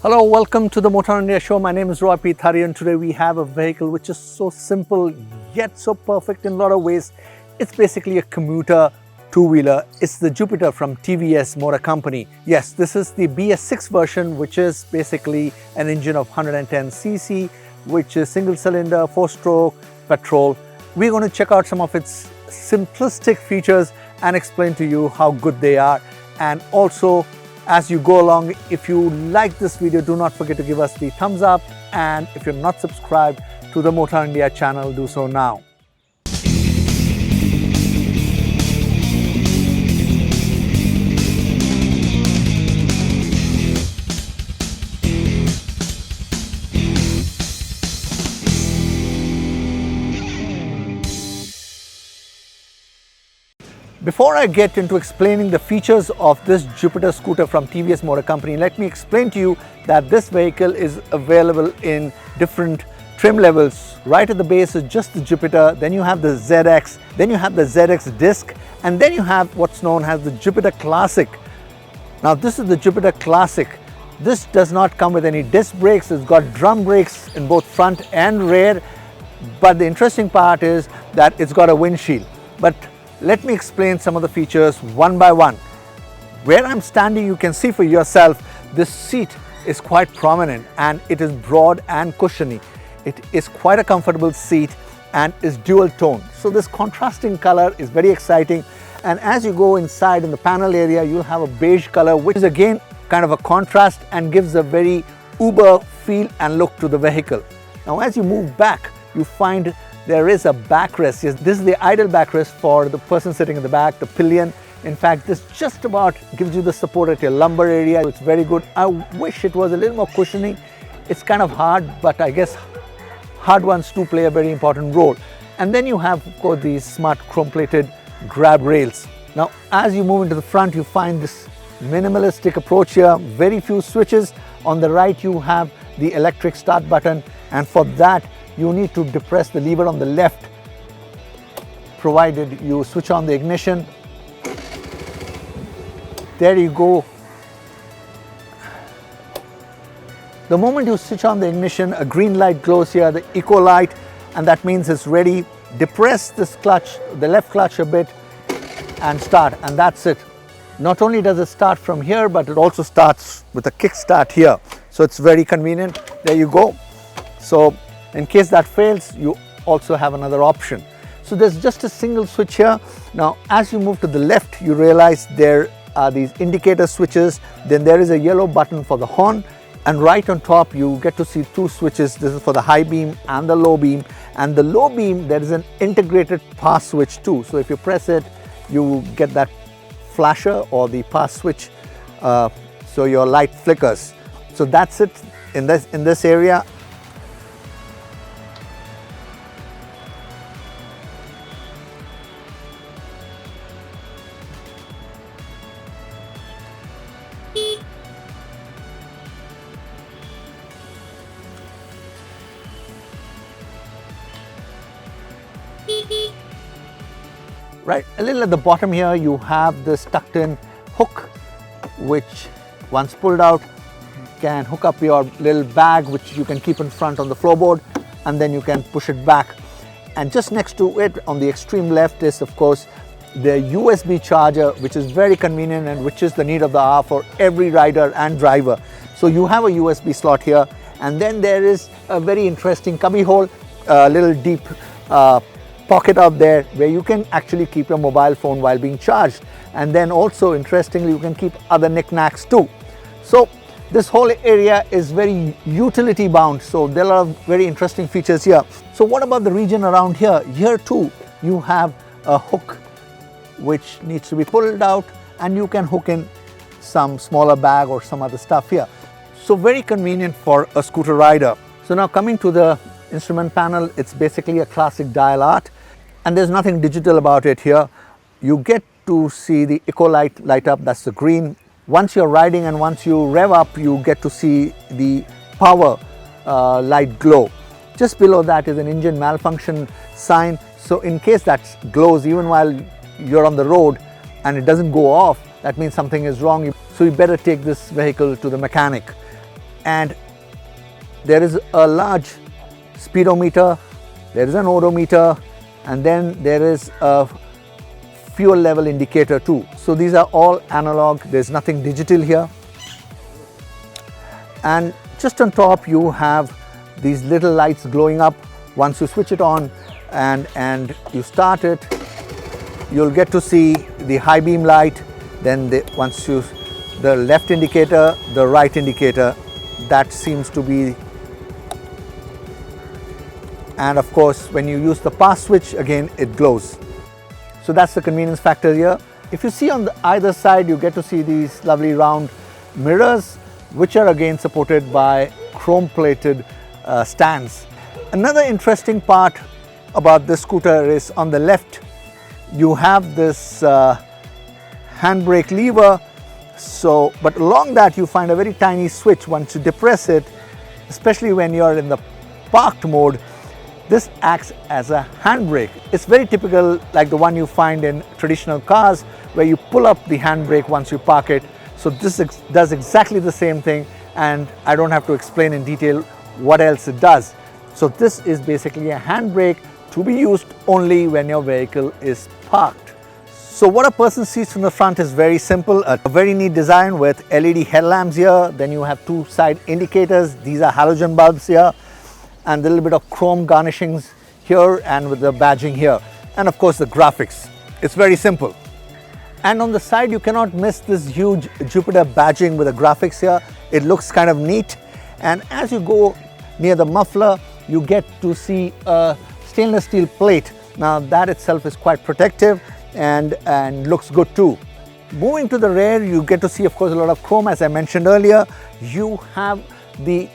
Hello, welcome to the Motown India show. My name is Roy P. Thari and today we have a vehicle which is so simple yet so perfect in a lot of ways. It's basically a commuter two-wheeler. It's the Jupiter from TVS Motor Company. Yes, this is the BS6 version, which is basically an engine of 110cc, which is single cylinder, 4-stroke, petrol. We're going to check out some of its simplistic features and explain to you how good they are. And also, as you go along, if you like this video, do not forget to give us the thumbs up, and if you're not subscribed to the Motown India channel, do so now. Before I get into explaining the features of this Jupiter scooter from TVS Motor Company, let me explain to you that this vehicle is available in different trim levels. Right at the base is just the Jupiter, then you have the ZX, then you have the ZX disc, and then you have what's known as the Jupiter Classic. Now this is the Jupiter Classic. This does not come with any disc brakes. It's got drum brakes in both front and rear, but the interesting part is that it's got a windshield. But let me explain some of the features one by one. Where I'm standing, you can see for yourself, this seat is quite prominent and it is broad and cushiony. It is quite a comfortable seat and is dual tone. So this contrasting color is very exciting. And as you go inside in the panel area, you'll have a beige color, which is again kind of a contrast and gives a very uber feel and look to the vehicle. Now as you move back, you find there is a backrest. Yes, this is the idle backrest for the person sitting in the back, the pillion. In fact, this just about gives you the support at your lumbar area. It's very good. I wish it was a little more cushiony. It's kind of hard, but I guess hard ones do play a very important role. And then you have, of course, these smart chrome-plated grab rails. Now, as you move into the front, you find this minimalistic approach here. Very few switches. On the right, you have the electric start button, and for that, you need to depress the lever on the left, provided you switch on the ignition. There you go. The moment you switch on the ignition, a green light glows here, the eco light, and that means it's ready. Depress this clutch, the left clutch a bit, and start, and that's it. Not only does it start from here, but it also starts with a kick start here. So it's very convenient. There you go. So in case that fails, you also have another option. So there's just a single switch here. Now, as you move to the left, you realize there are these indicator switches. Then there is a yellow button for the horn. And right on top, you get to see two switches. This is for the high beam and the low beam. And the low beam, there is an integrated pass switch too. So if you press it, you get that flasher or the pass switch, so your light flickers. So that's it in this area. Right, a little at the bottom here, you have this tucked in hook, which once pulled out can hook up your little bag, which you can keep in front on the floorboard, and then you can push it back. And just next to it on the extreme left is, of course, the USB charger, which is very convenient and which is the need of the hour for every rider and driver. So you have a USB slot here, and then there is a very interesting cubby hole, a little deep pocket out there where you can actually keep your mobile phone while being charged. And then also, interestingly, you can keep other knickknacks too. So this whole area is very utility bound, so there are very interesting features here. So what about the region around here? Here too, you have a hook which needs to be pulled out, and you can hook in some smaller bag or some other stuff here. So very convenient for a scooter rider. So now coming to the instrument panel, it's basically a classic dial art, and there's nothing digital about it here. You get to see the eco light light up, that's the green. Once you're riding and once you rev up, you get to see the power light glow. Just below that is an engine malfunction sign. So in case that glows even while you're on the road and it doesn't go off, that means something is wrong. So you better take this vehicle to the mechanic. and there is a large speedometer, there is an odometer, and then there is a fuel level indicator too. So these are all analog, there's nothing digital here. And just on top you have these little lights glowing up. Once you switch it on and you start it, you'll get to see the high beam light, then the left indicator, the right indicator, that seems to be, and of course when you use the pass switch again it glows. So that's the convenience factor here. If you see on the either side, you get to see these lovely round mirrors, which are again supported by chrome plated stands. Another interesting part about this scooter is on the left you have this handbrake lever, but along that you find a very tiny switch. Once you depress it, especially when you're in the parked mode, this acts as a handbrake. It's very typical, like the one you find in traditional cars where you pull up the handbrake once you park it. So this does exactly the same thing, and I don't have to explain in detail what else it does. So this is basically a handbrake to be used only when your vehicle is parked. So what a person sees from the front is very simple. A very neat design with LED headlamps here. Then you have two side indicators. These are halogen bulbs here, and a little bit of chrome garnishings here and with the badging here. And of course the graphics. It's very simple. And on the side you cannot miss this huge Jupiter badging with the graphics here. It looks kind of neat. And as you go near the muffler, you get to see a stainless steel plate. Now that itself is quite protective and looks good too. Moving to the rear, you get to see of course a lot of chrome. As I mentioned earlier, you have the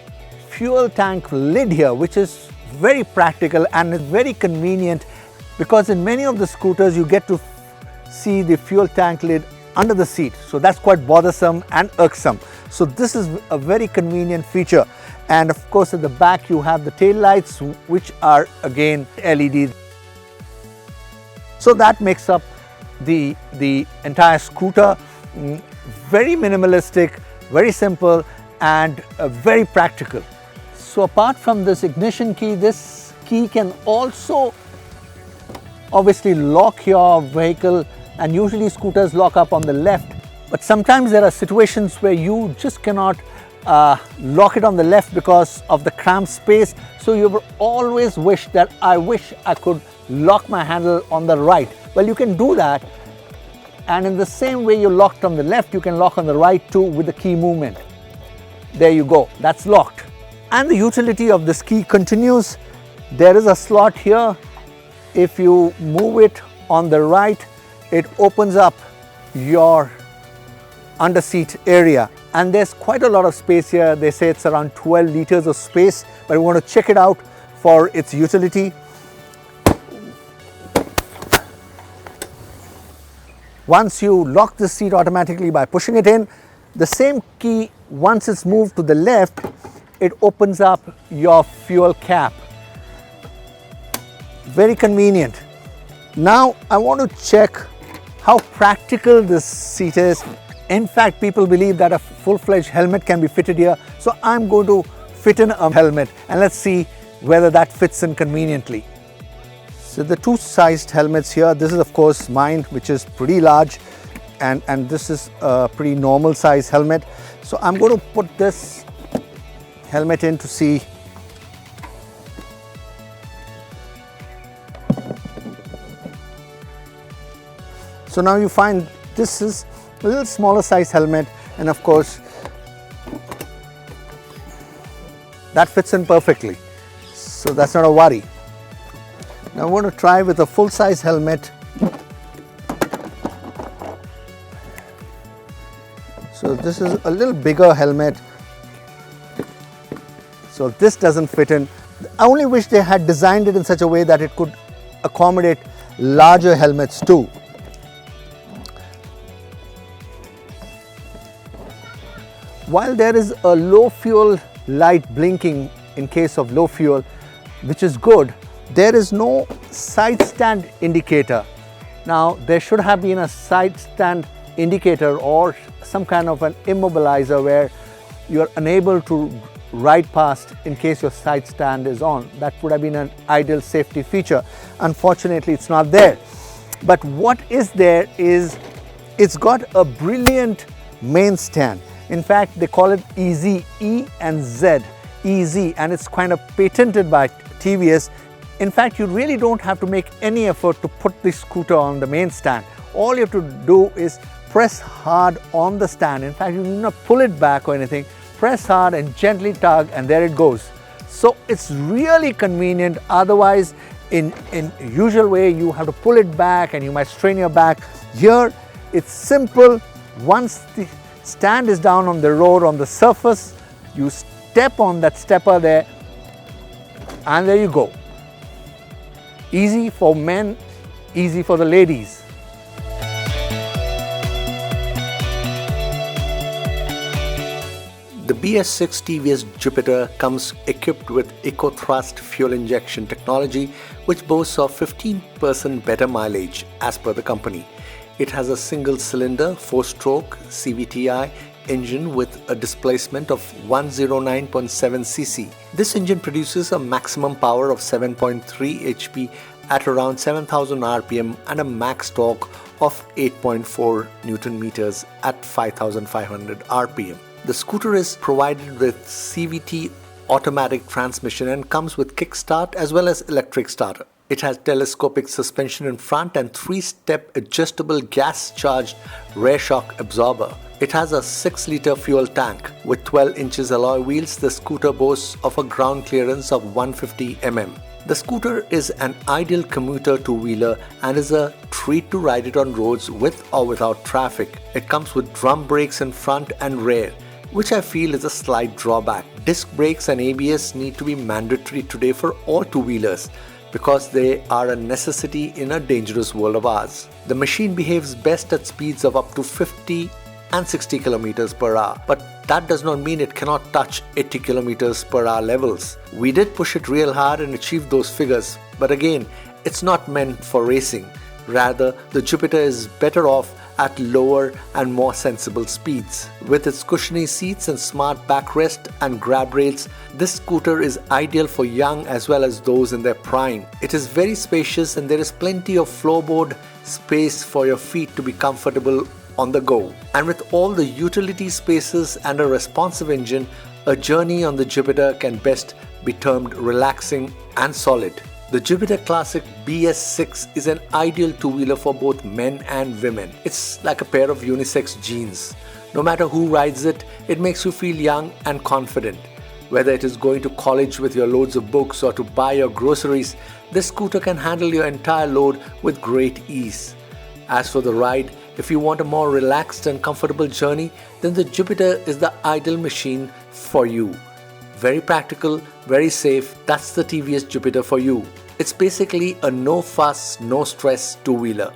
fuel tank lid here, which is very practical and is very convenient, because in many of the scooters you get to see the fuel tank lid under the seat. So that's quite bothersome and irksome. So this is a very convenient feature. And of course at the back you have the tail lights, which are again LED. So that makes up the entire scooter. Very minimalistic, very simple, and very practical. So apart from this ignition key, this key can also obviously lock your vehicle, and usually scooters lock up on the left. But sometimes there are situations where you just cannot lock it on the left because of the cramped space. So you will always wish that I could lock my handle on the right. Well, you can do that, and in the same way you locked on the left, you can lock on the right too with the key movement. There you go, that's locked. And the utility of this key continues. There is a slot here. If you move it on the right, it opens up your under seat area, and there's quite a lot of space here. They say it's around 12 liters of space, but we want to check it out for its utility. Once you lock the seat automatically by pushing it in, the same key, once it's moved to the left, it opens up your fuel cap. Very convenient. Now I want to check how practical this seat is. In fact, people believe that a full-fledged helmet can be fitted here. So I'm going to fit in a helmet, and let's see whether that fits in conveniently. So the two sized helmets here, this is of course mine, which is pretty large, and this is a pretty normal size helmet. So I'm going to put this helmet in to see. So now you find this is a little smaller size helmet, and of course that fits in perfectly. So that's not a worry. Now I want to try with a full size helmet. So this is a little bigger helmet. So this doesn't fit in. I only wish they had designed it in such a way that it could accommodate larger helmets too. While there is a low fuel light blinking in case of low fuel, which is good, there is no side stand indicator. Now there should have been a side stand indicator or some kind of an immobilizer where you're unable to ride past in case your side stand is on. That would have been an ideal safety feature. Unfortunately, it's not there. But what is there is it's got a brilliant main stand. In fact, they call it EZ, E and Z, EZ, and it's kind of patented by TVS. In fact, you really don't have to make any effort to put the scooter on the main stand. All you have to do is press hard on the stand. In fact, you do not pull it back or anything. Press hard and gently tug, and there it goes. So it's really convenient. Otherwise, in usual way, you have to pull it back and you might strain your back. Here, it's simple. Once the stand is down on the road, on the surface, you step on that stepper there, and there you go. Easy for men, easy for the ladies. The BS6 TVS Jupiter comes equipped with EcoThrust fuel injection technology, which boasts of 15% better mileage as per the company. It has a single-cylinder 4-stroke CVTi engine with a displacement of 109.7 cc. This engine produces a maximum power of 7.3 HP at around 7000 rpm and a max torque of 8.4 Newton meters at 5500 rpm. The scooter is provided with CVT automatic transmission and comes with kickstart as well as electric starter. It has telescopic suspension in front and 3-step adjustable gas-charged rear shock absorber. It has a 6-liter fuel tank. With 12 inches alloy wheels, the scooter boasts of a ground clearance of 150 mm. The scooter is an ideal commuter two-wheeler and is a treat to ride it on roads with or without traffic. It comes with drum brakes in front and rear, which I feel is a slight drawback. Disc brakes and ABS need to be mandatory today for all two-wheelers because they are a necessity in a dangerous world of ours. The machine behaves best at speeds of up to 50 and 60 km per hour, but that does not mean it cannot touch 80 km per hour levels. We did push it real hard and achieved those figures, but again, it's not meant for racing. Rather, the Jupiter is better off at lower and more sensible speeds. With its cushiony seats and smart backrest and grab rails, this scooter is ideal for young as well as those in their prime. It is very spacious and there is plenty of floorboard space for your feet to be comfortable on the go. And with all the utility spaces and a responsive engine, a journey on the Jupiter can best be termed relaxing and solid. The Jupiter Classic BS6 is an ideal two-wheeler for both men and women. It's like a pair of unisex jeans. No matter who rides it, it makes you feel young and confident. Whether it is going to college with your loads of books or to buy your groceries, this scooter can handle your entire load with great ease. As for the ride, if you want a more relaxed and comfortable journey, then the Jupiter is the ideal machine for you. Very practical, very safe, that's the TVS Jupiter for you. It's basically a no fuss, no stress two-wheeler.